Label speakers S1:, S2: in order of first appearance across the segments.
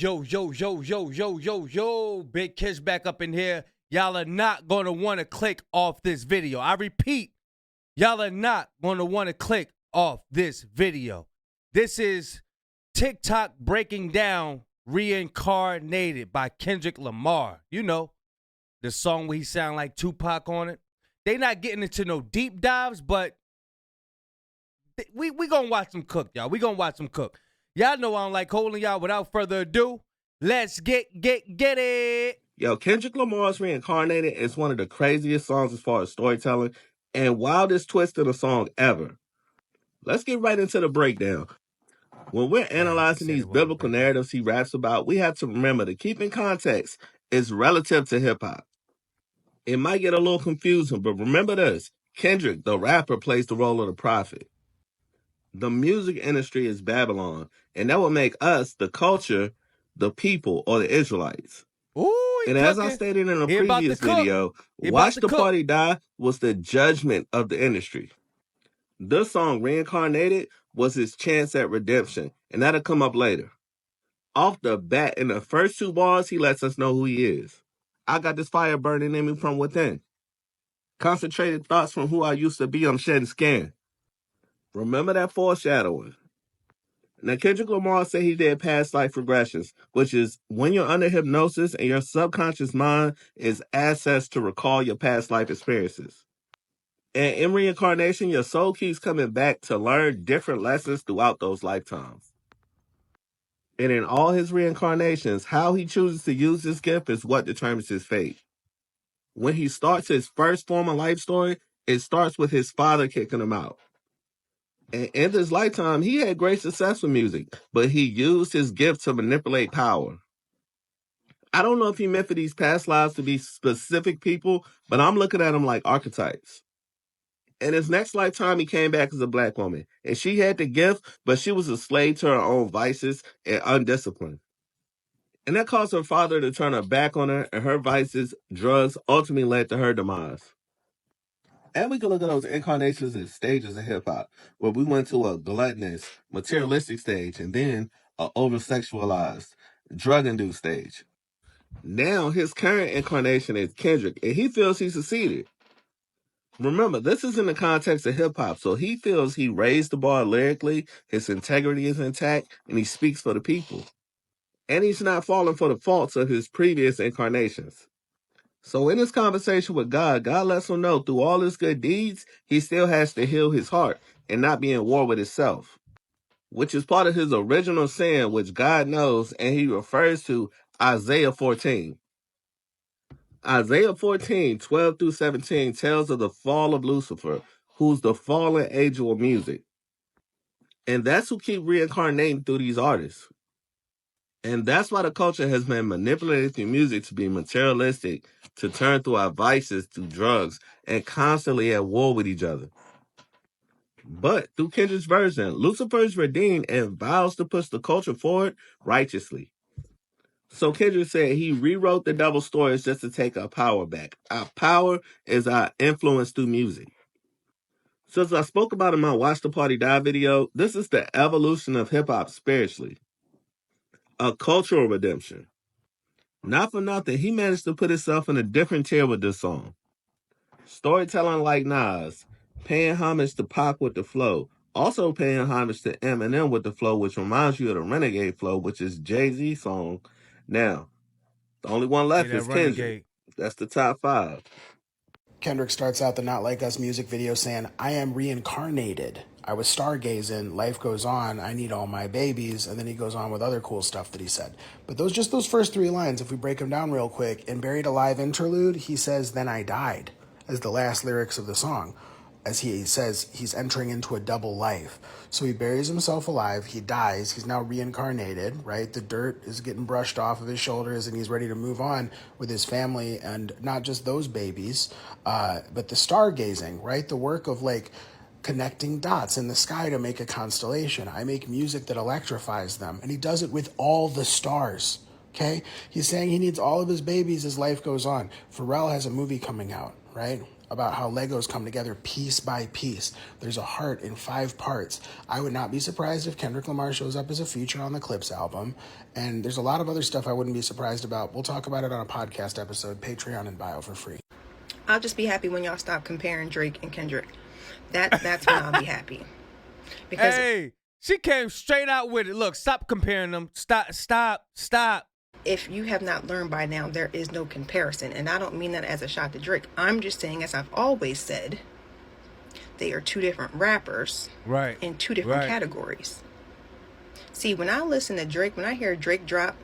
S1: Yo, yo, yo, yo, yo, yo, yo, Big Kiss back up in here. Y'all are not going to want to click off this video. I repeat, y'all are not going to want to click off this video. This is TikTok breaking down Reincarnated by Kendrick Lamar. You know, the song where he sound like Tupac on it. They not getting into no deep dives, but we going to watch them cook, y'all. We going to watch them cook. Y'all know I don't like holding y'all. Without further ado, let's get it.
S2: Yo, Kendrick Lamar's Reincarnated is one of the craziest songs as far as storytelling and wildest twist in a song ever. Let's get right into the breakdown. When we're analyzing these biblical narratives he raps about, we have to remember to keep in context is relative to hip-hop. It might get a little confusing, but remember this. Kendrick, the rapper, plays the role of the prophet. The music industry is Babylon, and that will make us, the culture, the people, or the Israelites.
S1: Ooh,
S2: and as I stated in a previous video, Watch the Party Die was the judgment of the industry. This song, Reincarnated, was his chance at redemption, and that'll come up later. Off the bat, in the first two bars, he lets us know who he is. I got this fire burning in me from within. Concentrated thoughts from who I used to be, I'm shedding skin. Remember that foreshadowing. Now, Kendrick Lamar said he did past life regressions, which is when you're under hypnosis and your subconscious mind is access to recall your past life experiences. And in reincarnation, your soul keeps coming back to learn different lessons throughout those lifetimes. And in all his reincarnations, how he chooses to use this gift is what determines his fate. When he starts his first form of life story, it starts with his father kicking him out. And in his lifetime, he had great success with music, but he used his gift to manipulate power. I don't know if he meant for these past lives to be specific people, but I'm looking at them like archetypes. In his next lifetime, he came back as a black woman, and she had the gift, but she was a slave to her own vices and undisciplined. And that caused her father to turn her back on her, and her vices, drugs, ultimately led to her demise. And we can look at those incarnations as stages of hip-hop, where we went to a gluttonous, materialistic stage, and then a over-sexualized, drug-induced stage. Now, his current incarnation is Kendrick, and he feels he succeeded. Remember, this is in the context of hip-hop, so he feels he raised the bar lyrically, his integrity is intact, and he speaks for the people. And he's not falling for the faults of his previous incarnations. So in his conversation with God, God lets him know through all his good deeds, he still has to heal his heart and not be in war with himself, which is part of his original sin, which God knows, and he refers to Isaiah 14. Isaiah 14, 12 through 17 tells of the fall of Lucifer, who's the fallen angel of music. And that's who keep reincarnating through these artists. And that's why the culture has been manipulated through music to be materialistic, to turn through our vices to drugs, and constantly at war with each other. But through Kendrick's version, Lucifer is redeemed and vows to push the culture forward righteously. So Kendrick said he rewrote the double stories just to take our power back. Our power is our influence through music. So as I spoke about in my Watch the Party Die video, this is the evolution of hip-hop spiritually. A cultural redemption. Not for nothing, he managed to put himself in a different tier with this song. Storytelling like Nas, paying homage to Pac with the flow, also paying homage to Eminem with the flow, which reminds you of the Renegade flow, which is Jay-Z's song. Now, the only one left is Kendrick. That's the top 5.
S3: Kendrick starts out the Not Like Us music video saying, I am reincarnated. I was stargazing, life goes on, I need all my babies, and then he goes on with other cool stuff that he said. But those first 3 lines, if we break them down real quick, in Buried Alive interlude, he says, then I died, as the last lyrics of the song. As he says, he's entering into a double life. So he buries himself alive, he dies, he's now reincarnated, right? The dirt is getting brushed off of his shoulders and he's ready to move on with his family, and not just those babies, but the stargazing, right? The work of like connecting dots in the sky to make a constellation. I make music that electrifies them, and he does it with all the stars. Okay? He's saying he needs all of his babies as life goes on. Pharrell has a movie coming out, right? about how Legos come together piece by piece. There's a heart in 5 parts. I would not be surprised if Kendrick Lamar shows up as a feature on the Clips album. And there's a lot of other stuff I wouldn't be surprised about. We'll talk about it on a podcast episode, Patreon and bio for free.
S4: I'll just be happy when y'all stop comparing Drake and Kendrick. That's when I'll be happy. Because
S1: hey, she came straight out with it. Look, stop comparing them. Stop.
S4: if you have not learned by now, there is no comparison. And I don't mean that as a shot to Drake. I'm just saying, as I've always said, they are 2 different rappers,
S1: right,
S4: in 2 different categories. See, when I listen to Drake, when I hear Drake drop,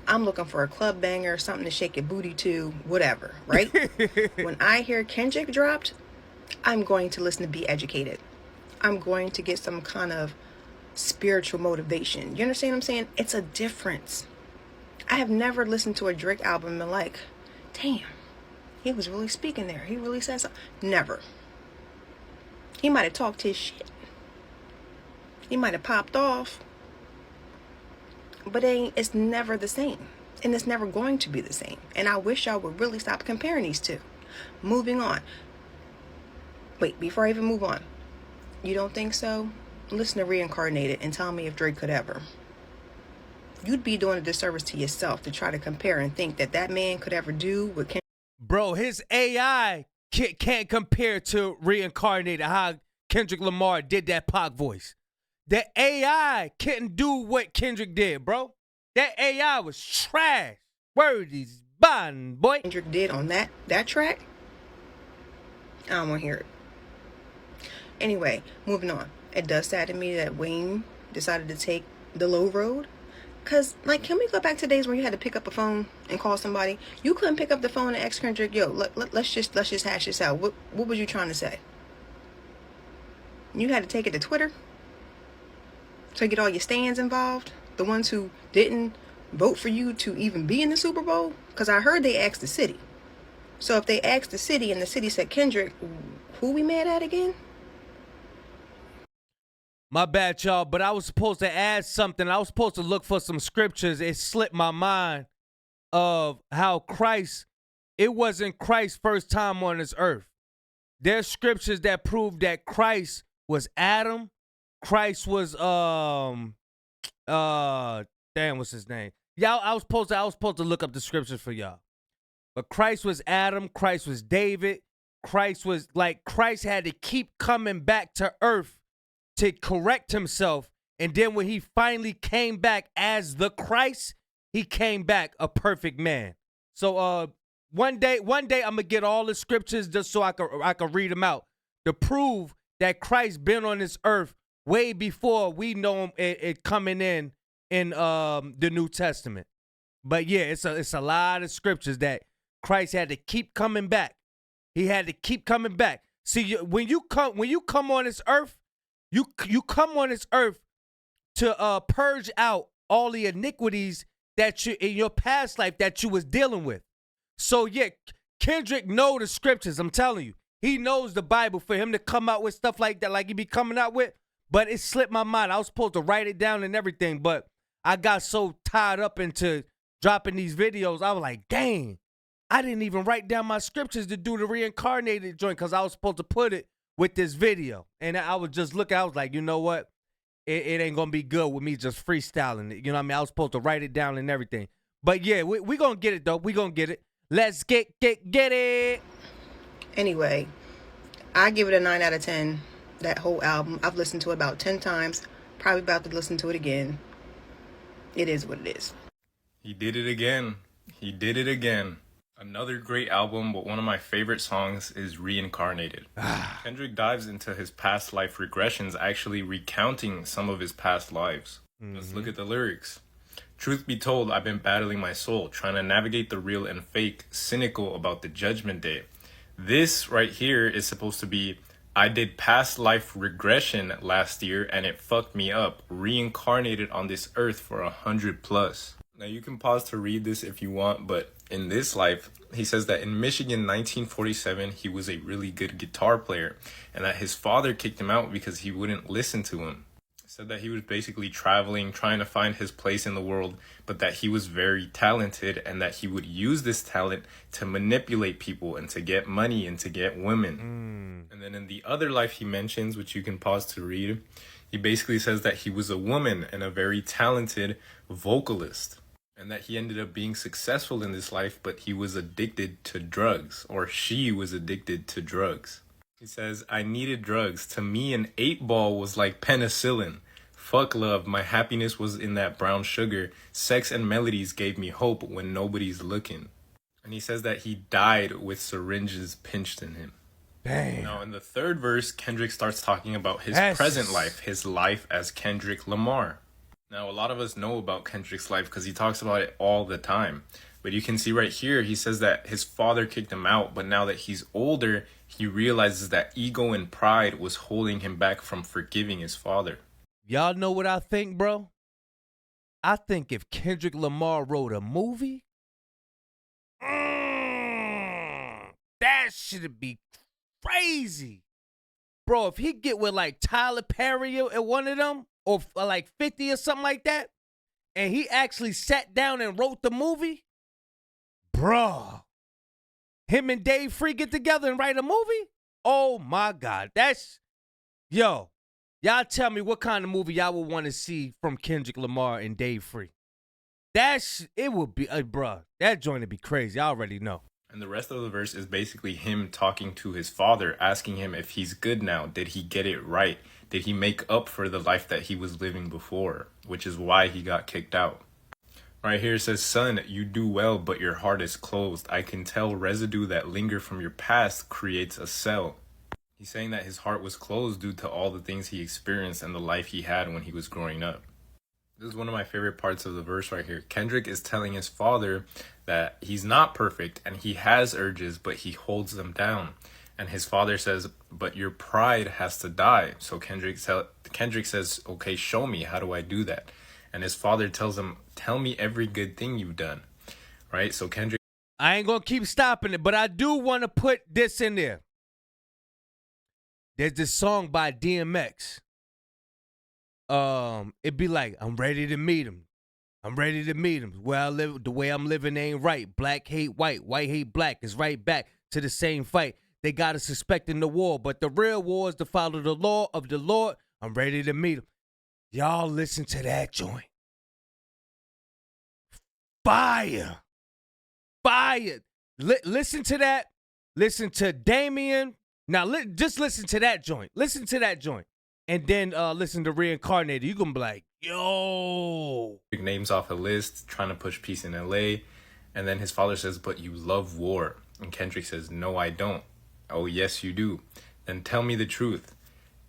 S4: I'm looking for a club banger, something to shake your booty to, whatever, right? When I hear Kendrick dropped, I'm going to listen to Be Educated. I'm going to get some kind of spiritual motivation. You understand what I'm saying? It's a difference. I have never listened to a Drake album and been like, damn, he was really speaking there. He really said something. Never. He might have talked his shit. He might have popped off. But it's never the same. And it's never going to be the same. And I wish y'all would really stop comparing these 2. Moving on. Wait, before I even move on. You don't think so? Listen to Reincarnated and tell me if Drake could ever. You'd be doing a disservice to yourself to try to compare and think that man could ever do what Kendrick.
S1: Bro, his AI can't compare to Reincarnated, how Kendrick Lamar did that Pac voice. The AI couldn't do what Kendrick did, bro. That AI was trash. Word is bond, boy.
S4: Kendrick did on that track. I don't want to hear it. Anyway, moving on. It does sadden me that Wayne decided to take the low road. Cause can we go back to days when you had to pick up a phone and call somebody? You couldn't pick up the phone and ask Kendrick, yo, let's just hash this out. What was you trying to say? You had to take it to Twitter to get all your stands involved, the ones who didn't vote for you to even be in the Super Bowl. Cause I heard they asked the city. So if they asked the city and the city said Kendrick, who we mad at again?
S1: My bad, y'all, but I was supposed to add something. I was supposed to look for some scriptures. It slipped my mind of how it wasn't Christ's first time on this earth. There's scriptures that prove that Christ was Adam. Christ was, what's his name? Y'all, I was supposed to look up the scriptures for y'all. But Christ was Adam. Christ was David. Christ had to keep coming back to earth to correct himself, and then when he finally came back as the Christ, he came back a perfect man. So one day I'm gonna get all the scriptures just so I can read them out to prove that Christ been on this earth way before we know him it coming in the New Testament. But yeah, it's a lot of scriptures that Christ had to keep coming back. He had to keep coming back. See, when you come on this earth. You come on this earth to purge out all the iniquities that you in your past life that you was dealing with. So yeah, Kendrick know the scriptures. I'm telling you, he knows the Bible. For him to come out with stuff like that, like he be coming out with, but it slipped my mind. I was supposed to write it down and everything, but I got so tied up into dropping these videos. I was like, dang, I didn't even write down my scriptures to do the Reincarnated joint because I was supposed to put it with this video. And I was just looking, I was like, you know what? It ain't gonna be good with me just freestyling it. You know what I mean? I was supposed to write it down and everything. But yeah, we gonna get it though. We gonna get it. Let's get it.
S4: Anyway, I give it a 9 out of 10. That whole album. I've listened to it about 10 times. Probably about to listen to it again. It is what it is.
S5: He did it again. Another great album, but one of my favorite songs is Reincarnated. Kendrick dives into his past life regressions, actually recounting some of his past lives. Let's look at the lyrics. Truth be told, I've been battling my soul, trying to navigate the real and fake, cynical about the judgment day. This right here is supposed to be, I did past life regression last year and it fucked me up, reincarnated on this earth for 100+. Now you can pause to read this if you want, but in this life, he says that in Michigan 1947, he was a really good guitar player and that his father kicked him out because he wouldn't listen to him. Said that he was basically traveling, trying to find his place in the world, but that he was very talented and that he would use this talent to manipulate people and to get money and to get women. And then in the other life he mentions, which you can pause to read, he basically says that he was a woman and a very talented vocalist, and that he ended up being successful in this life, but he was addicted to drugs, or she was addicted to drugs. He says, I needed drugs. To me, an 8-ball was like penicillin. Fuck love. My happiness was in that brown sugar. Sex and melodies gave me hope when nobody's looking. And he says that he died with syringes pinched in him.
S1: Damn.
S5: Now, in the third verse, Kendrick starts talking about his present life, his life as Kendrick Lamar. Now, a lot of us know about Kendrick's life because he talks about it all the time. But you can see right here, he says that his father kicked him out, but now that he's older, he realizes that ego and pride was holding him back from forgiving his father.
S1: Y'all know what I think, bro? I think if Kendrick Lamar wrote a movie, that should be crazy. Bro, if he get with like Tyler Perry at one of them, or like 50 or something like that, and he actually sat down and wrote the movie, bro, him and Dave Free get together and write a movie? Oh my God, yo, y'all tell me what kind of movie y'all would want to see from Kendrick Lamar and Dave Free. It would be, bro, that joint would be crazy. I already know.
S5: And the rest of the verse is basically him talking to his father, asking him if he's good now. Did he get it right? Did he make up for the life that he was living before? Which is why he got kicked out. Right here it says, son, you do well, but your heart is closed. I can tell residue that linger from your past creates a cell. He's saying that his heart was closed due to all the things he experienced and the life he had when he was growing up. This is one of my favorite parts of the verse right here. Kendrick is telling his father that he's not perfect and he has urges, but he holds them down. And his father says, but your pride has to die. So Kendrick says, okay, show me. How do I do that? And his father tells him, tell me every good thing you've done. Right? So Kendrick...
S1: I ain't going to keep stopping it, but I do want to put this in there. There's this song by DMX. It'd be like, I'm ready to meet him. I'm ready to meet him. Where I live, the way I'm living ain't right. Black hate white, white hate black. It's right back to the same fight. They got us suspecting the war, but the real war is to follow the law of the Lord. I'm ready to meet him. Y'all listen to that joint. Fire. Fire. Listen to that. Listen to Damien. Now, just listen to that joint. Listen to that joint. And then listen to Reincarnated. You're going to be like, yo.
S5: Names off a list, trying to push peace in LA. And then his father says, but you love war. And Kendrick says, no, I don't. Oh, yes, you do. Then tell me the truth.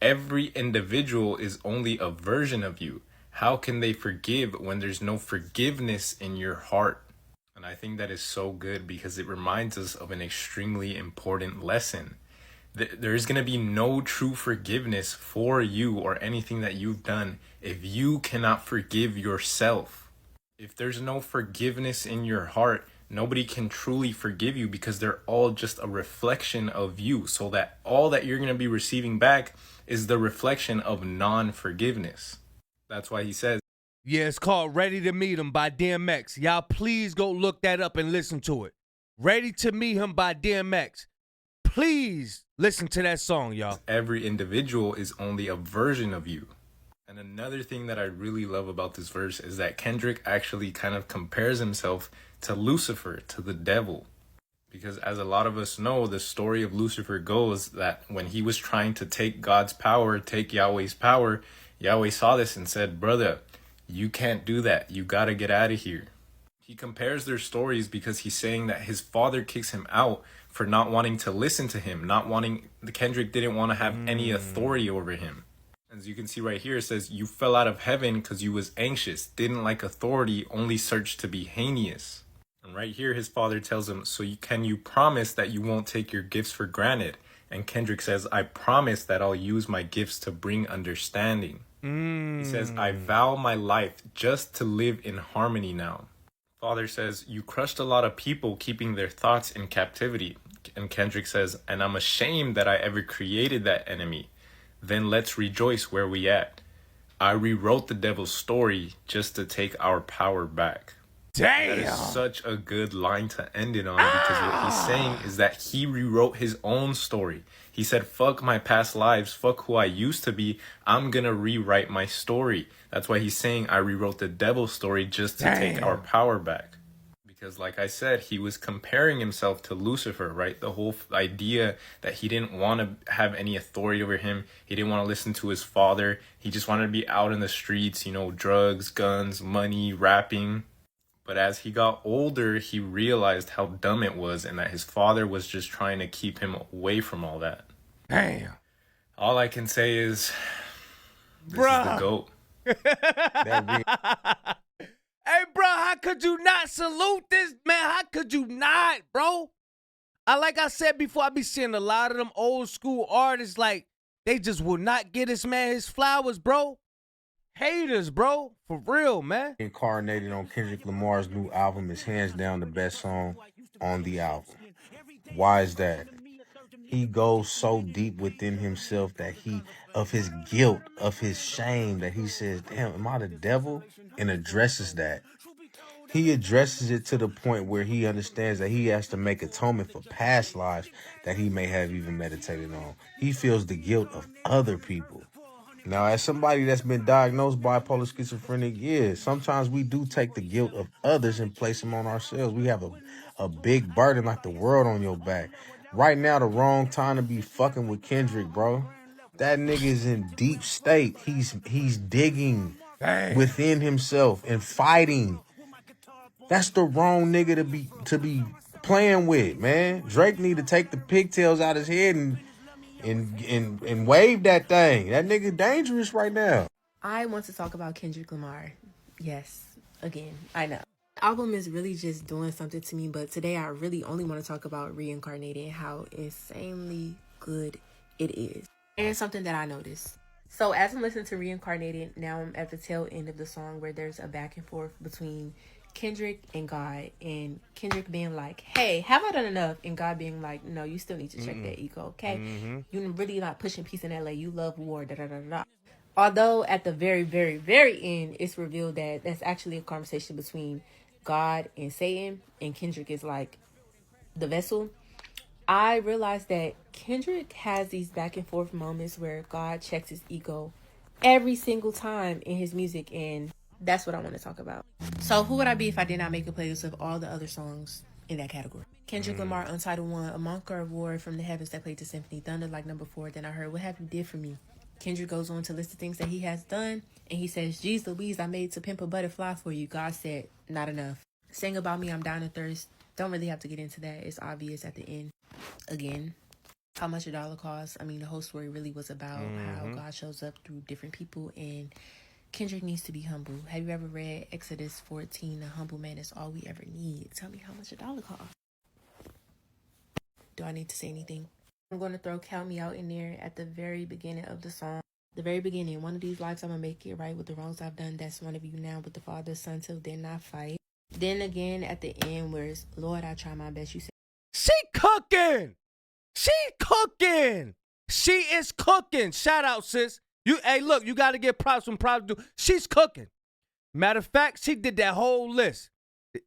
S5: Every individual is only a version of you. How can they forgive when there's no forgiveness in your heart? And I think that is so good because it reminds us of an extremely important lesson. There is going to be no true forgiveness for you or anything that you've done if you cannot forgive yourself. If there's no forgiveness in your heart, nobody can truly forgive you because they're all just a reflection of you. So that all that you're going to be receiving back is the reflection of non-forgiveness. That's why he says,
S1: yeah, it's called Ready to Meet Him by DMX. Y'all please go look that up and listen to it. Ready to Meet Him by DMX. Please listen to that song, y'all.
S5: Every individual is only a version of you. And another thing that I really love about this verse is that Kendrick actually kind of compares himself to Lucifer, to the devil. Because as a lot of us know, the story of Lucifer goes that when he was trying to take God's power, take Yahweh's power, Yahweh saw this and said, brother, you can't do that. You got to get out of here. He compares their stories because he's saying that his father kicks him out for not wanting to listen to him, Kendrick didn't want to have any authority over him. As you can see right here, it says, you fell out of heaven because you was anxious, didn't like authority, only searched to be heinous. And right here, his father tells him, so can you promise that you won't take your gifts for granted? And Kendrick says, I promise that I'll use my gifts to bring understanding. He says, I vow my life just to live in harmony now. Father says, you crushed a lot of people keeping their thoughts in captivity. And Kendrick says, and I'm ashamed that I ever created that enemy. Then let's rejoice where we at. I rewrote the devil's story just to take our power back.
S1: Damn.
S5: That is such a good line to end it on, because what he's saying is that he rewrote his own story. He said, fuck my past lives, fuck who I used to be, I'm gonna rewrite my story. That's why he's saying I rewrote the devil's story just to take our power back. Because like I said, he was comparing himself to Lucifer, right? The whole idea that he didn't want to have any authority over him. He didn't want to listen to his father. He just wanted to be out in the streets, you know, drugs, guns, money, rapping. But as he got older, he realized how dumb it was and that his father was just trying to keep him away from all that.
S1: Damn.
S5: All I can say is, this is the GOAT.
S1: Hey, bro, how could you not salute this, man? How could you not, bro? Like I said before, I be seeing a lot of them old school artists, like, they just will not get this man his flowers, bro. Haters, bro. For real, man.
S6: Reincarnated on Kendrick Lamar's new album is hands down the best song on the album. Why is that? He goes so deep within himself that of his guilt, of his shame, that he says, damn, am I the devil? And addresses that. He addresses it to the point where he understands that he has to make atonement for past lives that he may have even meditated on. He feels the guilt of other people. Now, as somebody that's been diagnosed bipolar schizophrenic, yeah, sometimes we do take the guilt of others and place them on ourselves. We have a big burden like the world on your back. Right now, the wrong time to be fucking with Kendrick, bro. That nigga is in deep state. He's digging within himself and fighting. That's the wrong nigga to be playing with, man. Drake need to take the pigtails out his head and wave that thing. That nigga dangerous right now.
S7: I want to talk about Kendrick Lamar. Yes, again, I know. The album is really just doing something to me, but today I really only want to talk about Reincarnated and how insanely good it is. And something that I noticed. So as I'm listening to Reincarnated, now I'm at the tail end of the song where there's a back and forth between Kendrick and God, and Kendrick being like, hey, have I done enough? And God being like, no, you still need to check that ego, okay? You're really not pushing peace in LA. You love war, da-da-da-da. Although at the very, very, very end, it's revealed that that's actually a conversation between God and Satan, and Kendrick is like the vessel. I realized that Kendrick has these back and forth moments where God checks his ego every single time in his music, and that's what I want to talk about. So who would I be if I did not make a playlist of all the other songs in that category? Kendrick Lamar, Untitled 1, A Monk or War from the Heavens that played the Symphony, Thunder like number 4. Then I heard, What Have You Did For Me? Kendrick goes on to list the things that he has done, and he says, Geez Louise, I made To Pimp a Butterfly for you. God said, not enough. Sing About Me, I'm Down to Thirst. Don't really have to get into that. It's obvious at the end. Again, how much a dollar costs. I mean, the whole story really was about how God shows up through different people, and Kendrick needs to be humble. Have you ever read Exodus 14? A humble man is all we ever need. Tell me how much a dollar costs. Do I need to say anything? I'm going to throw Count Me Out in there at the very beginning of the song. The very beginning. One of these lives I'm going to make it right with the wrongs I've done. That's one of you now with the Father, Son, till then I fight. Then again at the end where it's, Lord, I try my best. You say,
S1: she cooking. She cooking. She is cooking. Shout out, sis. Hey, look, you got to get props when props do. She's cooking. Matter of fact, she did that whole list.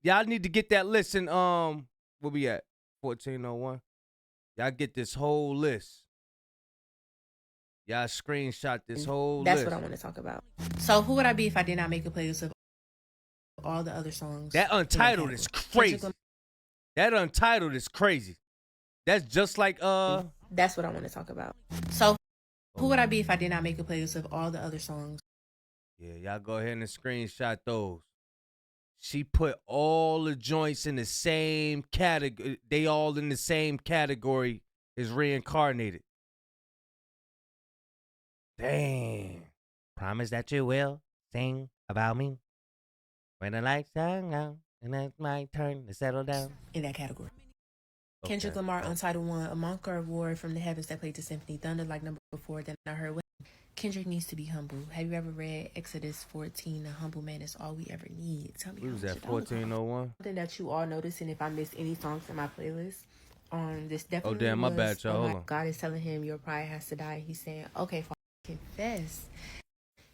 S1: Y'all need to get that list in, where we at? 1401. Y'all get this whole list. Y'all screenshot this whole
S7: that's
S1: list.
S7: what I want to talk about. So who would I be if I did not make a playlist of all the other songs?
S1: That Untitled is crazy. That Untitled is crazy. That's just like,
S7: That's what I want to talk about. So who would I be if I did not make a playlist of all the other songs?
S1: Yeah, y'all go ahead and screenshot those. She put all the joints in the same category. They all in the same category as Reincarnated. Dang. Promise that you will sing about me when the lights are out and it's my turn to settle down.
S7: In that category. Okay. Kendrick Lamar, Untitled 1, A Monk or War from the Heavens that played the Symphony, Thunder like number 4. Then I heard, Kendrick needs to be humble. Have you ever read Exodus 14? A humble man is all we ever need. Tell me
S1: what was that, 1401?
S7: Something that you all notice, and if I miss any songs in my playlist, this definitely
S1: damn, my bad, y'all. Hold on.
S7: God is telling him your pride has to die. He's saying, okay, Father, confess.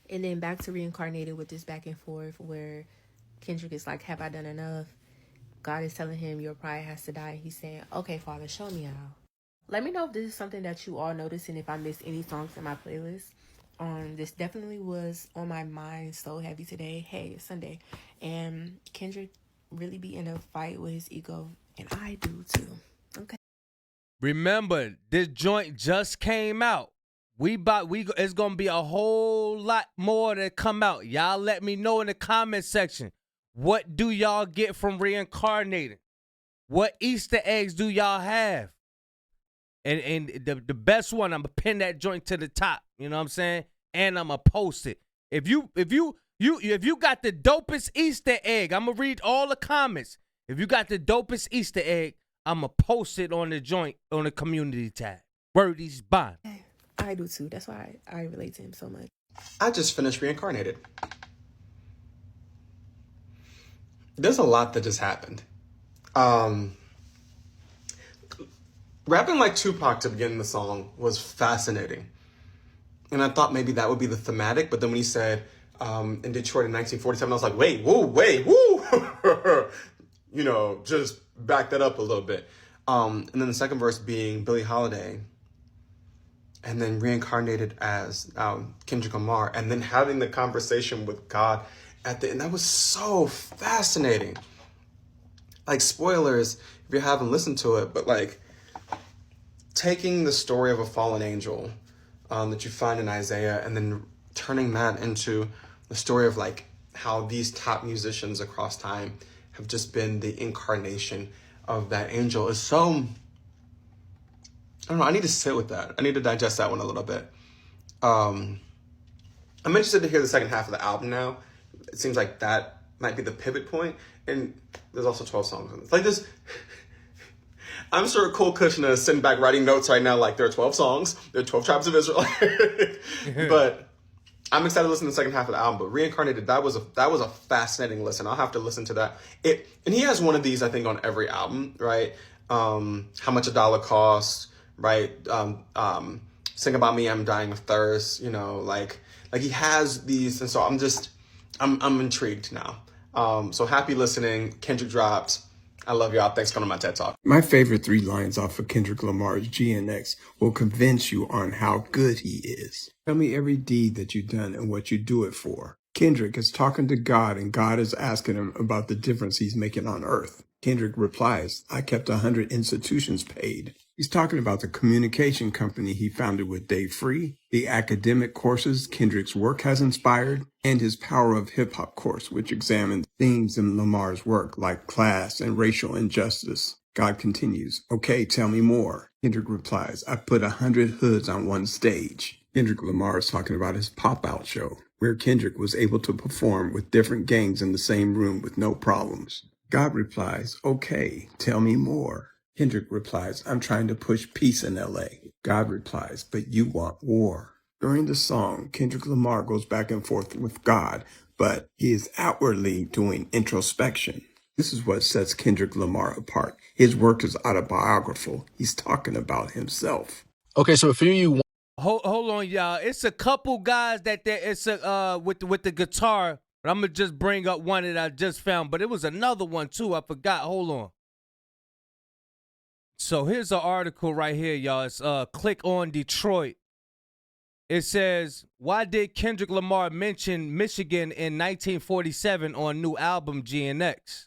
S7: And then back to Reincarnated with this back and forth where Kendrick is like, have I done enough? God is telling him your pride has to die. He's saying, okay, Father, show me how. Let me know if this is something that you all notice and if I missed any songs in my playlist. This definitely was on my mind so heavy today. Hey, it's Sunday. And Kendrick really be in a fight with his ego. And I do too. Okay.
S1: Remember, this joint just came out. It's gonna be a whole lot more that come out. Y'all let me know in the comment section. What do y'all get from Reincarnated? What Easter eggs do y'all have? And the best one, I'm gonna pin that joint to the top. You know what I'm saying? And I'm gonna post it. If you got the dopest Easter egg, I'm gonna read all the comments. If you got the dopest Easter egg, I'm gonna post it on the joint on the community tab. Birdie's Bond.
S7: I do too. That's why I relate to him so much.
S8: I just finished Reincarnated. There's a lot that just happened. Rapping like Tupac to begin the song was fascinating. And I thought maybe that would be the thematic, but then when he said in Detroit in 1947, I was like, wait, woo. You know, just back that up a little bit. And then the second verse being Billie Holiday, and then Reincarnated as Kendrick Lamar, and then having the conversation with God at the end. That was so fascinating. Like, spoilers if you haven't listened to it, but like taking the story of a fallen angel that you find in Isaiah and then turning that into the story of like how these top musicians across time have just been the incarnation of that angel is so, I don't know, I need to sit with that. I need to digest that one a little bit. I'm interested to hear the second half of the album now. It seems like that might be the pivot point. And there's also 12 songs in this. Like this, I'm sure Cole Kushner is sitting back writing notes right now like there are 12 songs, there are 12 tribes of Israel. But I'm excited to listen to the second half of the album. But Reincarnated, that was a fascinating listen. I'll have to listen to that. And he has one of these, I think, on every album, right? How Much a Dollar Costs, right? Sing About Me, I'm Dying of Thirst, you know, like he has these, and so I'm intrigued now. So happy listening. Kendrick dropped. I love y'all. Thanks for coming to my TED Talk.
S9: My favorite 3 lines off of Kendrick Lamar's GNX will convince you on how good he is. Tell me every deed that you've done and what you do it for. Kendrick is talking to God, and God is asking him about the difference he's making on earth. Kendrick replies, I kept 100 institutions paid. He's talking about the communication company he founded with Dave Free, the academic courses Kendrick's work has inspired, and his Power of Hip Hop course, which examines themes in Lamar's work like class and racial injustice. God continues, okay, tell me more. Kendrick replies, I put 100 hoods on one stage. Kendrick Lamar is talking about his pop-out show, where Kendrick was able to perform with different gangs in the same room with no problems. God replies, okay, tell me more. Kendrick replies, I'm trying to push peace in LA. God replies, but you want war. During the song, Kendrick Lamar goes back and forth with God, but he is outwardly doing introspection. This is what sets Kendrick Lamar apart. His work is autobiographical. He's talking about himself.
S10: Okay, so for you,
S1: Hold on, y'all. It's a couple guys that it's with the guitar. But I'm gonna just bring up one that I just found. But it was another one too. I forgot. Hold on. So here's an article right here, y'all. It's Click on Detroit. It says, why did Kendrick Lamar mention Michigan in 1947 on new album GNX?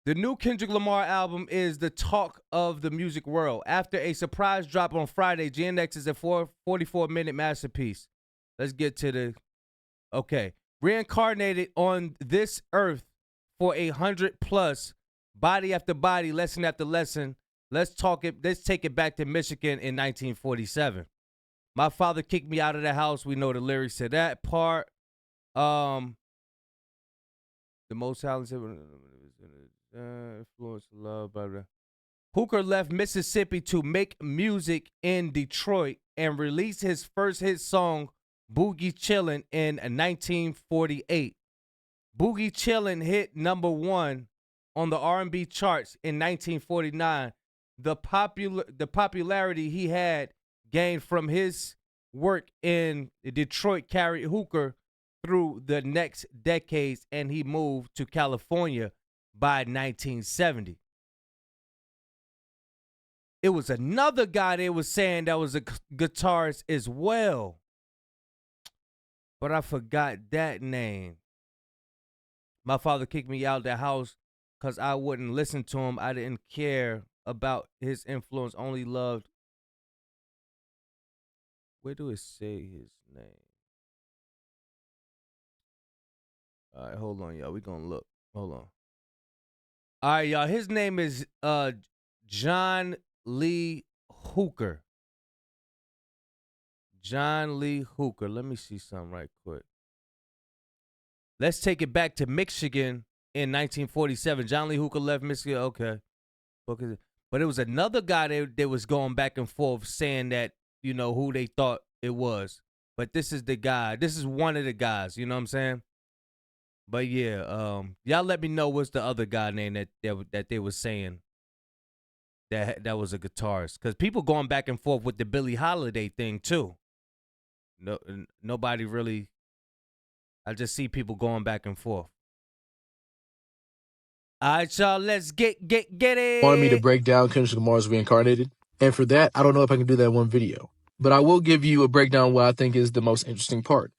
S1: The new Kendrick Lamar album is the talk of the music world. After a surprise drop on Friday, GNX is a 44-minute masterpiece. Let's get to the... Okay. Reincarnated on this earth for 100+, body after body, lesson after lesson. Let's take it back to Michigan in 1947. My father kicked me out of the house. We know the lyrics to that part. The most talented... influence, love, blah, blah. Hooker left Mississippi to make music in Detroit and released his first hit song, Boogie Chillin', in 1948. Boogie Chillin' hit #1 on the R&B charts in 1949. The popularity he had gained from his work in Detroit carried Hooker through the next decades, and he moved to California by 1970. It was another guy they was saying that was a guitarist as well, but I forgot that name. My father kicked me out of the house because I wouldn't listen to him. I didn't care about his influence, only loved. Where do it say his name? All right, hold on, y'all. We gonna look. Hold on. All right, y'all. His name is John Lee Hooker. John Lee Hooker. Let me see something right quick. Let's take it back to Michigan in 1947. John Lee Hooker left Michigan. Okay. But it was another guy that was going back and forth saying that, you know, who they thought it was. But this is the guy. This is one of the guys. You know what I'm saying? But yeah, y'all let me know what's the other guy name that they was saying that was a guitarist. Because people going back and forth with the Billie Holiday thing too. No, nobody really. I just see people going back and forth. All right, y'all, let's get it.
S10: Wanted me to break down Kendrick Lamar's Reincarnated. And for that, I don't know if I can do that in one video. But I will give you a breakdown what I think is the most interesting part.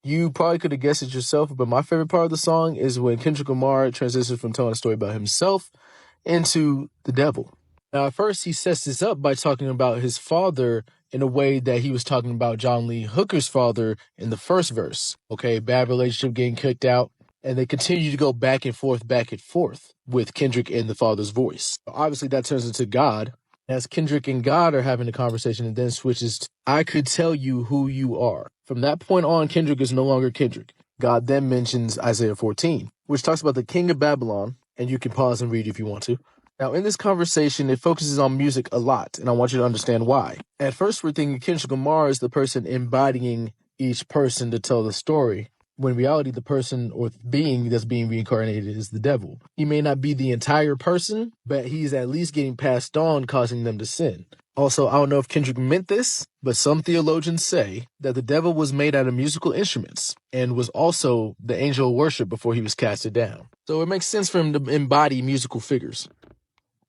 S10: You probably could have guessed it yourself, but my favorite part of the song is when Kendrick Lamar transitions from telling a story about himself into the devil. Now, at first, he sets this up by talking about his father in a way that he was talking about John Lee Hooker's father in the first verse. Okay, bad relationship, getting kicked out. And they continue to go back and forth with Kendrick and the father's voice. Obviously, that turns into God. As Kendrick and God are having a conversation, and then switches to, I could tell you who you are. From that point on, Kendrick is no longer Kendrick. God then mentions Isaiah 14, which talks about the king of Babylon, and you can pause and read if you want to. Now, in this conversation, it focuses on music a lot, and I want you to understand why. At first, we're thinking Kendrick Lamar is the person embodying each person to tell the story, when in reality, the person or being that's being reincarnated is the devil. He may not be the entire person, but he's at least getting passed on, causing them to sin. Also, I don't know if Kendrick meant this, but some theologians say that the devil was made out of musical instruments and was also the angel of worship before he was casted down. So it makes sense for him to embody musical figures,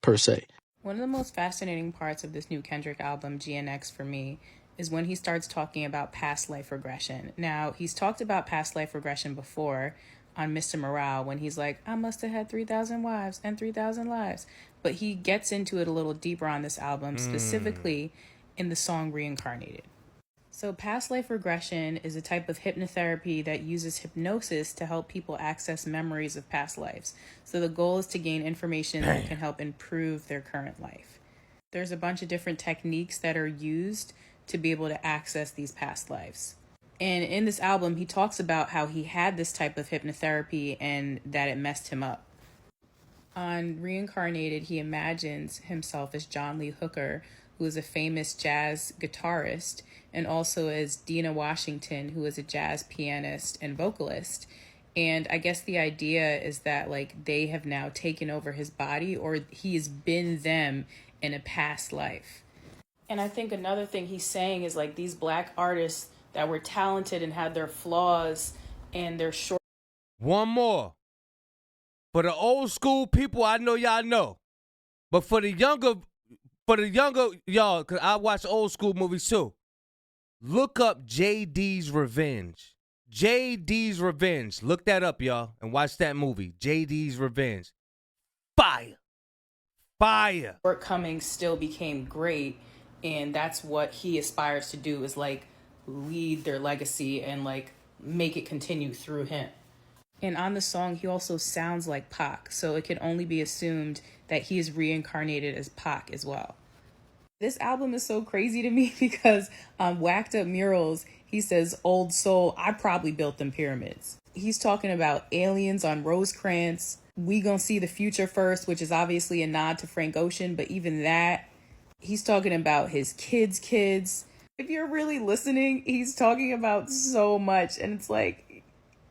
S10: per se.
S11: One of the most fascinating parts of this new Kendrick album, GNX, for me, is when he starts talking about past life regression. Now, he's talked about past life regression before on Mr. Morale when he's like, I must have had 3,000 wives and 3,000 lives. But he gets into it a little deeper on this album, specifically in the song Reincarnated. So past life regression is a type of hypnotherapy that uses hypnosis to help people access memories of past lives. So the goal is to gain information that can help improve their current life. There's a bunch of different techniques that are used to be able to access these past lives. And in this album, he talks about how he had this type of hypnotherapy and that it messed him up. On Reincarnated, he imagines himself as John Lee Hooker, who is a famous jazz guitarist, and also as Dinah Washington, who is a jazz pianist and vocalist. And I guess the idea is that like they have now taken over his body, or he has been them in a past life. And I think another thing he's saying is like these black artists that were talented and had their flaws and their short.
S1: One more. For the old school people, I know y'all know. But for the younger y'all, because I watch old school movies too. Look up JD's Revenge. JD's Revenge. Look that up, y'all, and watch that movie. JD's Revenge. Fire. Fire.
S11: Shortcomings still became great, and that's what he aspires to do, is like lead their legacy and like make it continue through him. And on the song, he also sounds like Pac, so it can only be assumed that he is reincarnated as Pac as well. This album is so crazy to me because Whacked Up Murals, he says, old soul, I probably built them pyramids. He's talking about aliens on Rosecrans. We gonna see the future first, which is obviously a nod to Frank Ocean, but even that, he's talking about his kids. If you're really listening, he's talking about so much, and it's like,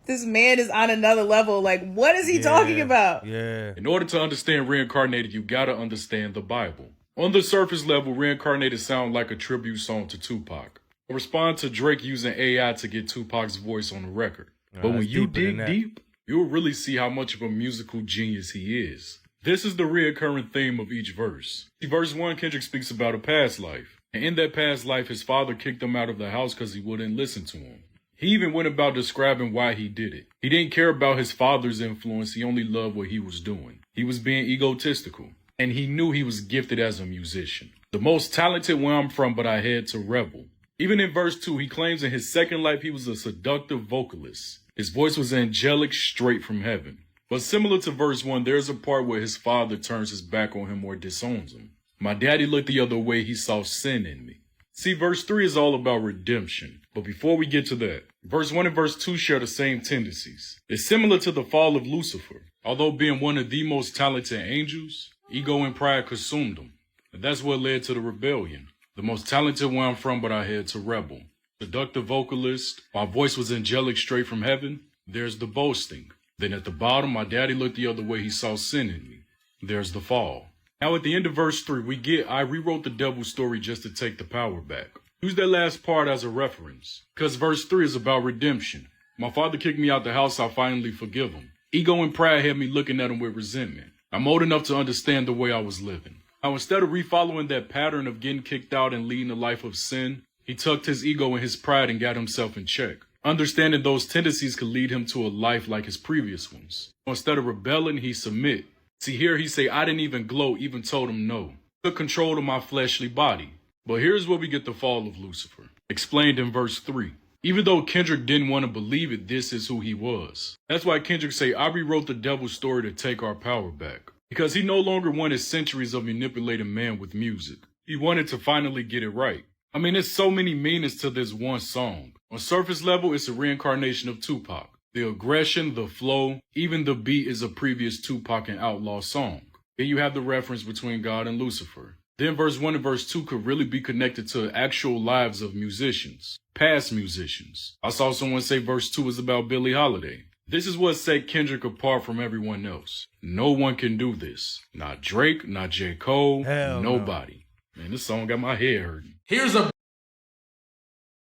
S11: this man is on another level. Like, what is he talking about?
S1: Yeah.
S12: In order to understand Reincarnated, you gotta understand the Bible. On the surface level, Reincarnated sound like a tribute song to Tupac. A response to Drake using AI to get Tupac's voice on the record. But when you dig deep, you'll really see how much of a musical genius he is. This is the reoccurring theme of each verse. See, verse 1, Kendrick speaks about a past life. And in that past life, his father kicked him out of the house because he wouldn't listen to him. He even went about describing why he did it. He didn't care about his father's influence, he only loved what he was doing. He was being egotistical. And he knew he was gifted as a musician. The most talented where I'm from, but I had to rebel. Even in verse 2, he claims in his second life he was a seductive vocalist. His voice was angelic, straight from heaven. But similar to verse 1, there's a part where his father turns his back on him or disowns him. My daddy looked the other way, he saw sin in me. See, verse 3 is all about redemption. But before we get to that, verse 1 and verse 2 share the same tendencies. It's similar to the fall of Lucifer. Although being one of the most talented angels, ego and pride consumed him. And that's what led to the rebellion. The most talented where I'm from, but I had to rebel. Seductive vocalist, my voice was angelic straight from heaven. There's the boasting. Then at the bottom, my daddy looked the other way, he saw sin in me. There's the fall. Now at the end of verse 3, we get I rewrote the devil's story just to take the power back. Use that last part as a reference. Because verse 3 is about redemption. My father kicked me out the house, I finally forgive him. Ego and pride had me looking at him with resentment. I'm old enough to understand the way I was living. Now, instead of refollowing that pattern of getting kicked out and leading a life of sin, he tucked his ego and his pride and got himself in check. Understanding those tendencies could lead him to a life like his previous ones. Instead of rebelling, he submit. See, here he say, I didn't even gloat, even told him no. Took control of my fleshly body. But here's where we get the fall of Lucifer. Explained in verse 3. Even though Kendrick didn't want to believe it, this is who he was. That's why Kendrick say, I rewrote the devil's story to take our power back. Because he no longer wanted centuries of manipulating man with music. He wanted to finally get it right. I mean, there's so many meanings to this one song. On surface level, it's a reincarnation of Tupac. The aggression, the flow, even the beat is a previous Tupac and Outlaw song. Then you have the reference between God and Lucifer. Then verse 1 and verse 2 could really be connected to actual lives of musicians, past musicians. I saw someone say verse 2 is about Billie Holiday. This is what set Kendrick apart from everyone else. No one can do this. Not Drake, not J. Cole, nobody. No. Man, this song got my head hurting.
S1: Here's a...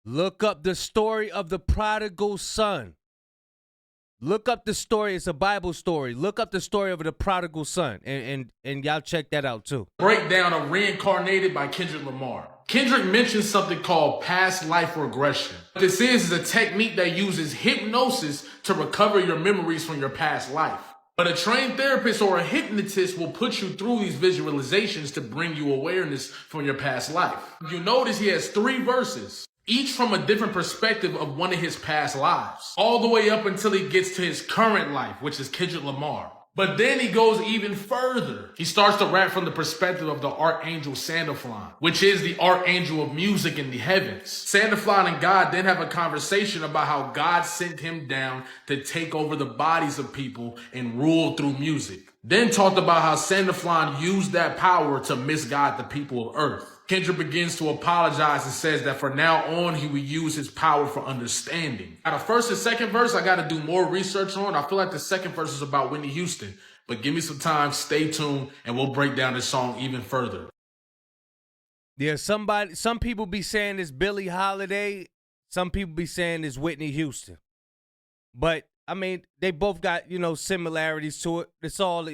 S1: Look up the story of the prodigal son. Look up the story. It's a Bible story. Look up the story of the prodigal son. And y'all check that out too.
S13: Breakdown of Reincarnated by Kendrick Lamar. Kendrick mentions something called past life regression. What this is a technique that uses hypnosis to recover your memories from your past life. But a trained therapist or a hypnotist will put you through these visualizations to bring you awareness from your past life. You notice he has 3 verses, each from a different perspective of one of his past lives, all the way up until he gets to his current life, which is Kendrick Lamar. But then he goes even further. He starts to rap from the perspective of the archangel Sandalphon, which is the archangel of music in the heavens. Sandalphon and God then have a conversation about how God sent him down to take over the bodies of people and rule through music. Then talked about how Sandalphon used that power to misguide the people of Earth. Kendrick begins to apologize and says that for now on, he will use his power for understanding. Now, the first and second verse, I got to do more research on. I feel like the second verse is about Whitney Houston. But give me some time, stay tuned, and we'll break down this song even further.
S1: Yeah, some people be saying it's Billie Holiday. Some people be saying it's Whitney Houston. But, I mean, they both got, similarities to it. It's all,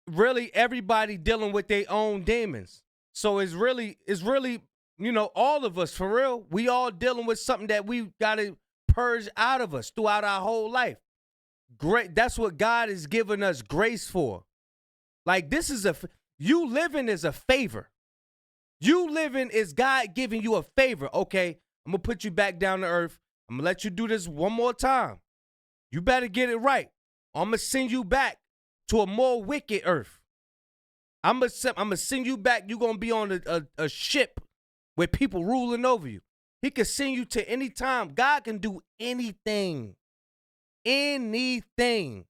S1: really everybody dealing with their own demons. So it's really, all of us, for real. We all dealing with something that we got to purge out of us throughout our whole life. Great. That's what God is giving us grace for. Like, you living is a favor. You living is God giving you a favor. Okay, I'm going to put you back down to earth. I'm going to let you do this one more time. You better get it right. I'm going to send you back to a more wicked earth. I'm gonna send you back. You're going to be on a ship with people ruling over you. He can send you to any time. God can do anything. Anything.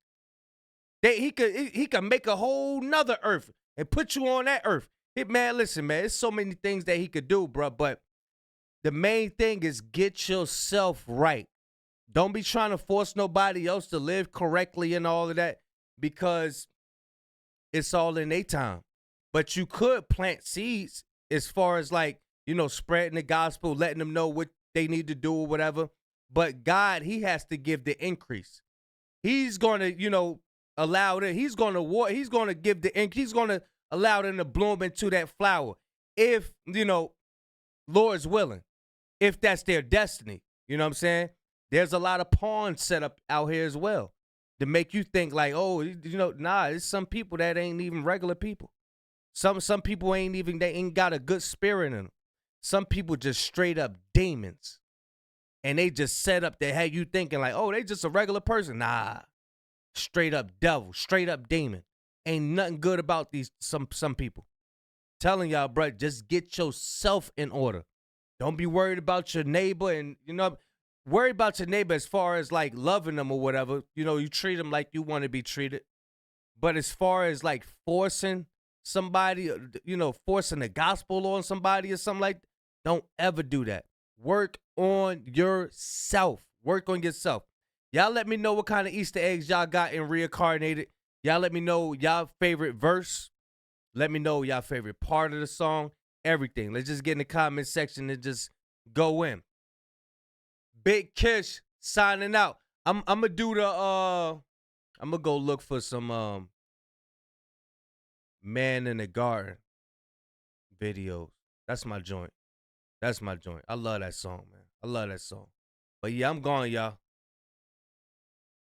S1: He can make a whole nother earth and put you on that earth. Man, listen, man, there's so many things that he could do, bro. But the main thing is get yourself right. Don't be trying to force nobody else to live correctly and all of that, because it's all in their time. But you could plant seeds as far as like, you know, spreading the gospel, letting them know what they need to do or whatever. But God, he has to give the increase. He's going to, you know, allow it. He's going to give the increase. He's going to allow them to bloom into that flower. If, you know, Lord's willing, if that's their destiny, you know what I'm saying? There's a lot of pawns set up out here as well to make you think like, oh, you know, nah, there's some people that ain't even regular people. Some people they ain't got a good spirit in them. Some people just straight up demons. And they just set up to have you thinking like, oh, they just a regular person. Nah, straight up devil, straight up demon. Ain't nothing good about these some people. Telling y'all, bro, just get yourself in order. Don't be worried about your neighbor, and you know, worry about your neighbor as far as like loving them or whatever. You know, you treat them like you want to be treated. But as far as like forcing somebody, you know, forcing the gospel on somebody or something like that, don't ever do that. Work on yourself. Work on yourself. Y'all let me know what kind of Easter eggs y'all got in Reincarnated. Y'all let me know y'all favorite verse. Let me know y'all favorite part of the song. Everything. Let's just get in the comment section and just go in. Big Kish signing out. I'm gonna do the I'm gonna go look for some Man in the Garden videos. That's my joint. That's my joint. I love that song, man. I love that song. But yeah, I'm gone, y'all.